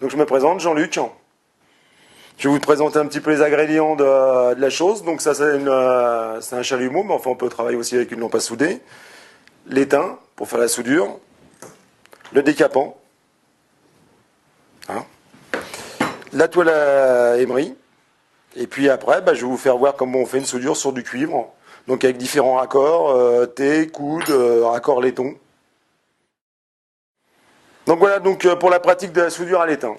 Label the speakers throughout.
Speaker 1: Donc je me présente, Jean-Luc. Je vais vous présenter un petit peu les ingrédients de la chose. Donc ça c'est un chalumeau, mais enfin on peut travailler aussi avec une lampe à souder. L'étain pour faire la soudure. Le décapant. Hein. La toile à émery. Et puis après, je vais vous faire voir comment on fait une soudure sur du cuivre. Donc avec différents raccords, T, coude, raccord laiton. Donc voilà donc pour la pratique de la soudure à l'étain.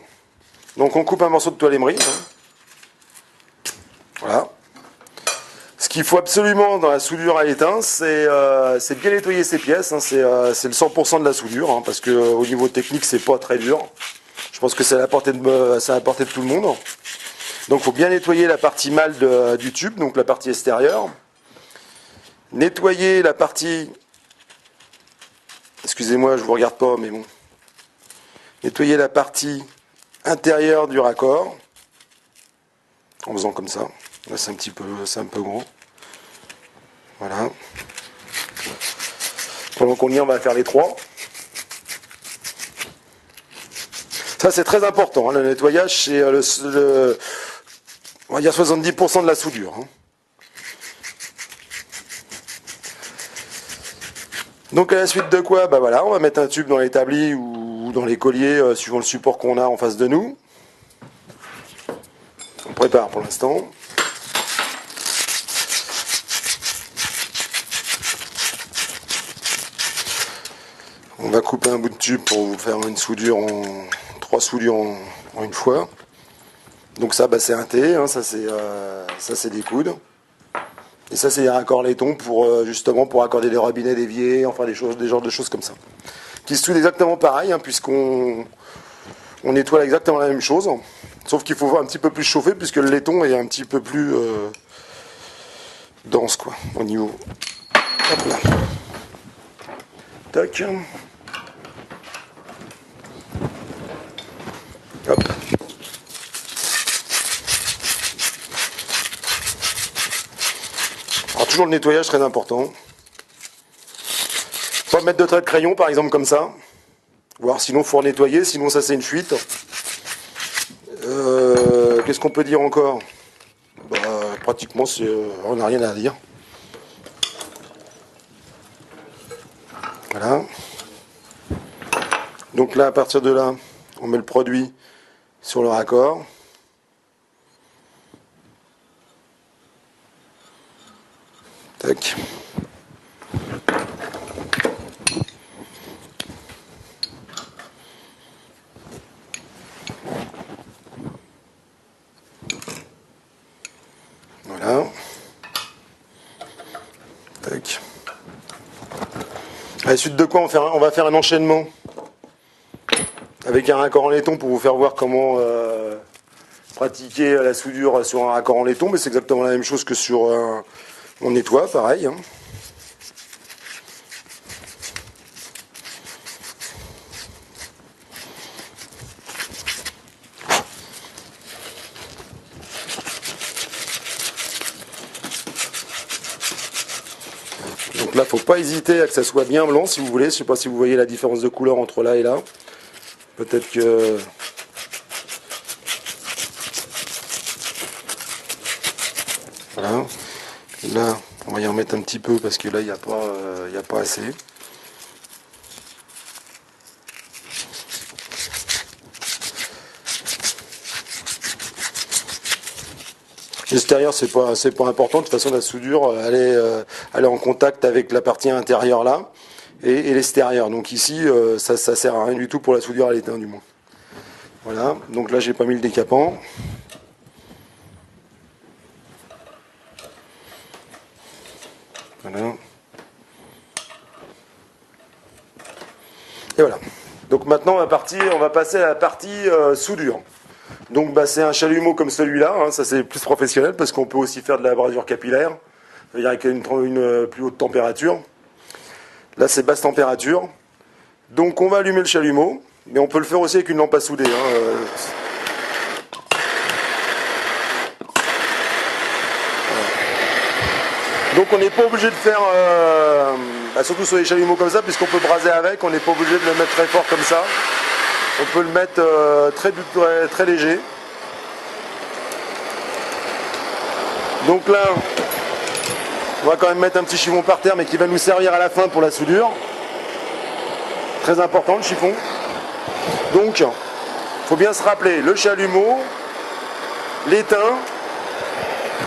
Speaker 1: Donc on coupe un morceau de toile émery. Hein. Voilà. Ce qu'il faut absolument dans la soudure à l'étain, c'est bien nettoyer ces pièces. Hein. C'est le 100% de la soudure, hein, parce qu'au niveau technique, c'est pas très dur. Je pense que c'est à la portée de tout le monde. Donc il faut bien nettoyer la partie mâle du tube, donc la partie extérieure. Nettoyer la partie... Excusez-moi, je ne vous regarde pas, mais bon. Nettoyer la partie intérieure du raccord. En faisant comme ça. Là, c'est un peu gros. Voilà. Pendant qu'on y est, on va faire les trois. Ça, c'est très important. Hein. Le nettoyage, c'est on va dire 70% de la soudure. Hein. Donc à la suite de quoi, voilà, on va mettre un tube dans l'établi ou dans les colliers, suivant le support qu'on a en face de nous. On prépare pour l'instant. On va couper un bout de tube pour vous faire une soudure trois soudures en une fois. Donc ça, c'est un T, hein, ça c'est des coudes. Et ça, c'est des raccords laiton pour justement pour accorder des robinets, des éviers, enfin des genres de choses comme ça. Qui se soudent exactement pareil, hein, puisqu'on nettoie exactement la même chose. Sauf qu'il faut un petit peu plus chauffer, puisque le laiton est un petit peu plus dense, quoi, au niveau. Hop là. Tac. Hop. Alors toujours le nettoyage très important. Pas mettre de trait de crayon par exemple comme ça. Voire sinon il faut nettoyer, sinon ça c'est une fuite. Qu'est-ce qu'on peut dire encore? Pratiquement on n'a rien à dire. Voilà. Donc là à partir de là, on met le produit sur le raccord. Tac. Voilà. Tac. À la suite de quoi on va faire un enchaînement avec un raccord en laiton pour vous faire voir comment pratiquer la soudure sur un raccord en laiton, mais c'est exactement la même chose que sur on nettoie, pareil. Hein. Donc là, faut pas hésiter à que ça soit bien blanc si vous voulez. Je sais pas si vous voyez la différence de couleur entre là et là. Peut-être que... Voilà. Là, on va y en mettre un petit peu parce que là, il n'y a pas assez. L'extérieur, c'est pas important. De toute façon, la soudure, elle est en contact avec la partie intérieure là et l'extérieur. Donc ici, ça sert à rien du tout pour la soudure à l'étain, du moins. Voilà. Donc là, j'ai pas mis le décapant. Voilà. Et voilà. Donc maintenant, on va passer à la partie soudure. Donc c'est un chalumeau comme celui-là, hein, ça c'est plus professionnel parce qu'on peut aussi faire de la brasure capillaire, c'est-à-dire avec une plus haute température. Là c'est basse température. Donc on va allumer le chalumeau, mais on peut le faire aussi avec une lampe à souder. Hein, Donc on n'est pas obligé de faire, surtout sur les chalumeaux comme ça, puisqu'on peut braser avec, on n'est pas obligé de le mettre très fort comme ça. on peut le mettre très léger. Donc là, on va quand même mettre un petit chiffon par terre, mais qui va nous servir à la fin pour la soudure. Très important le chiffon. Donc, il faut bien se rappeler le chalumeau, l'étain,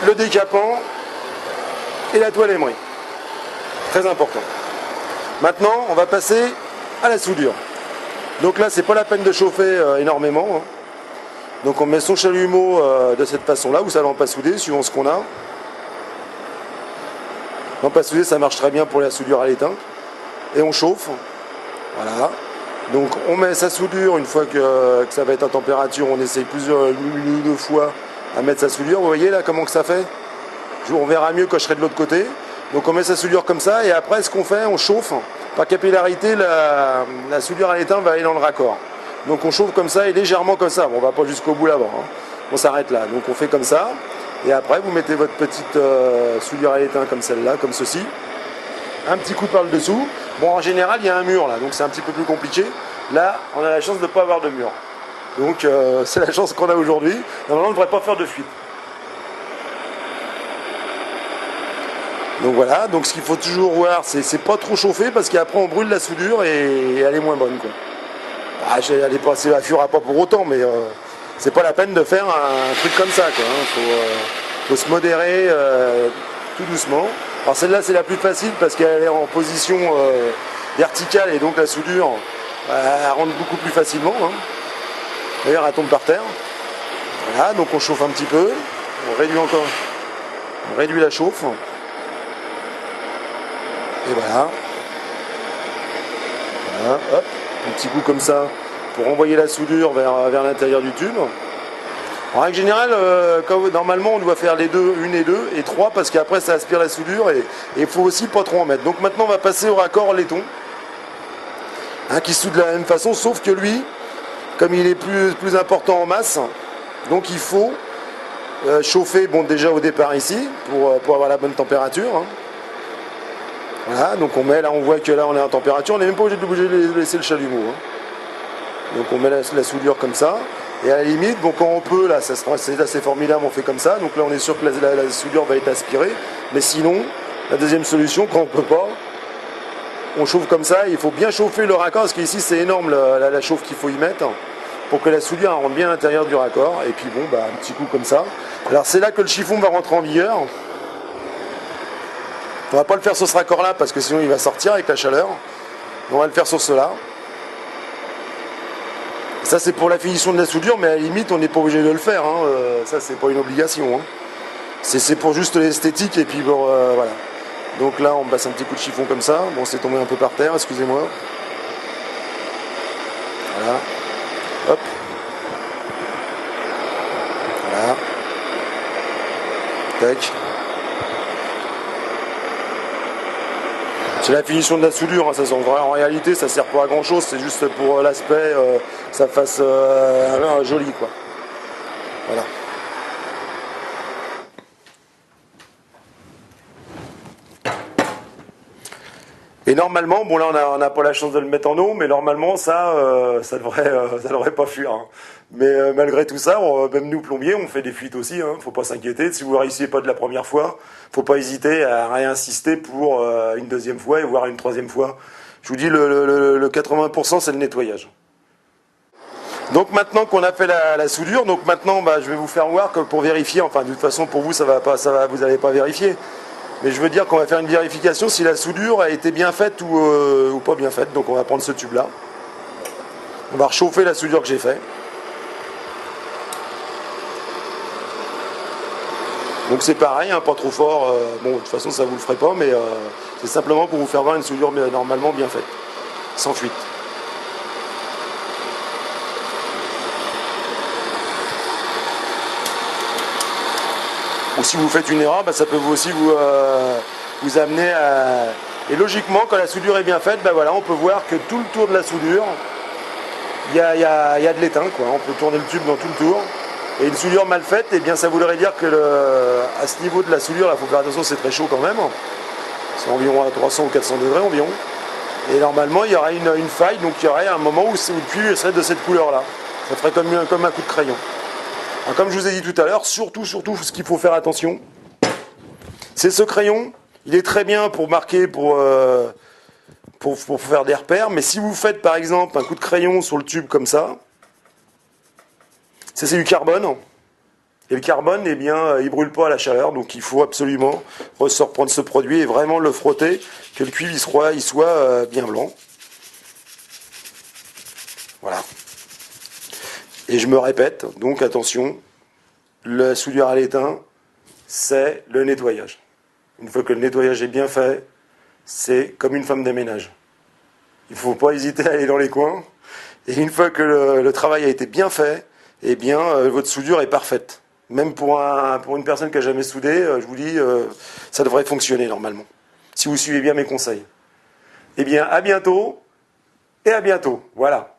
Speaker 1: le décapant et la toile émerie. Très important. Maintenant, on va passer à la soudure. Donc là, c'est pas la peine de chauffer énormément. Hein. Donc on met son chalumeau de cette façon-là, ou sa lampe à souder, suivant ce qu'on a. Lampe à souder, ça marche très bien pour la soudure à l'étain. Et on chauffe. Voilà. Donc on met sa soudure, une fois que ça va être à température, on essaye une ou deux fois à mettre sa soudure. Vous voyez là comment que ça fait? On verra mieux quand je serai de l'autre côté. Donc on met sa soudure comme ça, et après ce qu'on fait, on chauffe. Par capillarité, la soudure à l'étain va aller dans le raccord. Donc on chauffe comme ça et légèrement comme ça. Bon, on va pas jusqu'au bout là-bas. Hein. On s'arrête là. Donc on fait comme ça. Et après vous mettez votre petite soudure à l'étain comme celle-là, comme ceci. Un petit coup par le dessous. Bon, en général il y a un mur là, donc c'est un petit peu plus compliqué. Là, on a la chance de ne pas avoir de mur. Donc c'est la chance qu'on a aujourd'hui. Normalement on ne devrait pas faire de fuite. Donc voilà, donc ce qu'il faut toujours voir, c'est pas trop chauffer parce qu'après on brûle la soudure et elle est moins bonne, quoi. Ah, elle affûra pas pour autant, mais c'est pas la peine de faire un truc comme ça, quoi. Faut se modérer tout doucement. Alors celle-là c'est la plus facile parce qu'elle est en position verticale et donc la soudure elle rentre beaucoup plus facilement. Hein. D'ailleurs elle tombe par terre. Voilà, donc on chauffe un petit peu, on réduit encore, on réduit la chauffe. Et voilà. Voilà, hop, un petit coup comme ça pour envoyer la soudure vers l'intérieur du tube. En règle générale, normalement on doit faire les deux, une et deux, et trois parce qu'après ça aspire la soudure et il faut aussi pas trop en mettre. Donc maintenant on va passer au raccord laiton, hein, qui soude de la même façon, sauf que lui, comme il est plus important en masse, donc il faut chauffer déjà au départ ici pour avoir la bonne température. Hein. Voilà, donc on met, là on voit que là on est en température, on n'est même pas obligé de laisser le chalumeau. Hein. Donc on met la soudure comme ça, et à la limite, bon, quand on peut, là c'est assez formidable, on fait comme ça, donc là on est sûr que la soudure va être aspirée, mais sinon, la deuxième solution, quand on ne peut pas, on chauffe comme ça, il faut bien chauffer le raccord, parce qu'ici c'est énorme la chauffe qu'il faut y mettre, pour que la soudure rentre bien à l'intérieur du raccord, et puis bon, bah, un petit coup comme ça. Alors c'est là que le chiffon va rentrer en vigueur. On va pas le faire sur ce raccord là parce que sinon il va sortir avec la chaleur. On va le faire sur cela. Ça c'est pour la finition de la soudure, mais à la limite on n'est pas obligé de le faire. Hein. Ça c'est pas une obligation. Hein. C'est pour juste l'esthétique et puis bon, voilà. Donc là on passe un petit coup de chiffon comme ça. Bon, c'est tombé un peu par terre, excusez-moi. Voilà. Hop. Voilà. Tac. C'est la finition de la soudure, hein, ça en réalité ça sert pas à grand chose, c'est juste pour l'aspect, que ça fasse joli quoi. Voilà. Et normalement, bon là on n'a pas la chance de le mettre en eau, mais normalement ça devrait pas fuir. Hein. Mais malgré tout ça, même nous plombiers, on fait des fuites aussi, hein, faut pas s'inquiéter. Si vous ne réussissez pas de la première fois, faut pas hésiter à réinsister pour une deuxième fois et voire une troisième fois. Je vous dis, le 80% c'est le nettoyage. Donc maintenant qu'on a fait la soudure, donc maintenant bah, je vais vous faire voir que pour vérifier, enfin de toute façon pour vous vous n'allez pas vérifier. Mais je veux dire qu'on va faire une vérification si la soudure a été bien faite ou pas bien faite. Donc on va prendre ce tube là. On va réchauffer la soudure que j'ai faite. Donc c'est pareil, hein, pas trop fort. Bon, de toute façon ça vous le ferait pas, mais c'est simplement pour vous faire voir une soudure normalement bien faite, sans fuite. Ou si vous faites une erreur, bah, ça peut aussi vous amener à... Et logiquement, quand la soudure est bien faite, bah, voilà, on peut voir que tout le tour de la soudure, il y a de l'étain. On peut tourner le tube dans tout le tour. Et une soudure mal faite, eh bien, ça voudrait dire que à ce niveau de la soudure, il faut faire attention, c'est très chaud quand même. C'est environ à 300 ou 400 degrés environ. Et normalement, il y aurait une faille, donc il y aurait un moment où le cuivre serait de cette couleur-là. Ça ferait comme un coup de crayon. Alors, comme je vous ai dit tout à l'heure, surtout, ce qu'il faut faire attention, c'est ce crayon. Il est très bien pour marquer, pour faire des repères, mais si vous faites par exemple un coup de crayon sur le tube comme ça, c'est du carbone. Et le carbone, eh bien, il brûle pas à la chaleur, donc il faut absolument prendre ce produit et vraiment le frotter, que le cuivre il soit bien blanc. Voilà. Et je me répète, donc attention, la soudure à l'étain, c'est le nettoyage. Une fois que le nettoyage est bien fait, c'est comme une femme de ménage. Il ne faut pas hésiter à aller dans les coins. Et une fois que le travail a été bien fait, eh bien, votre soudure est parfaite. Même pour une personne qui n'a jamais soudé, je vous dis, ça devrait fonctionner normalement. Si vous suivez bien mes conseils. Eh bien, à bientôt et à bientôt. Voilà.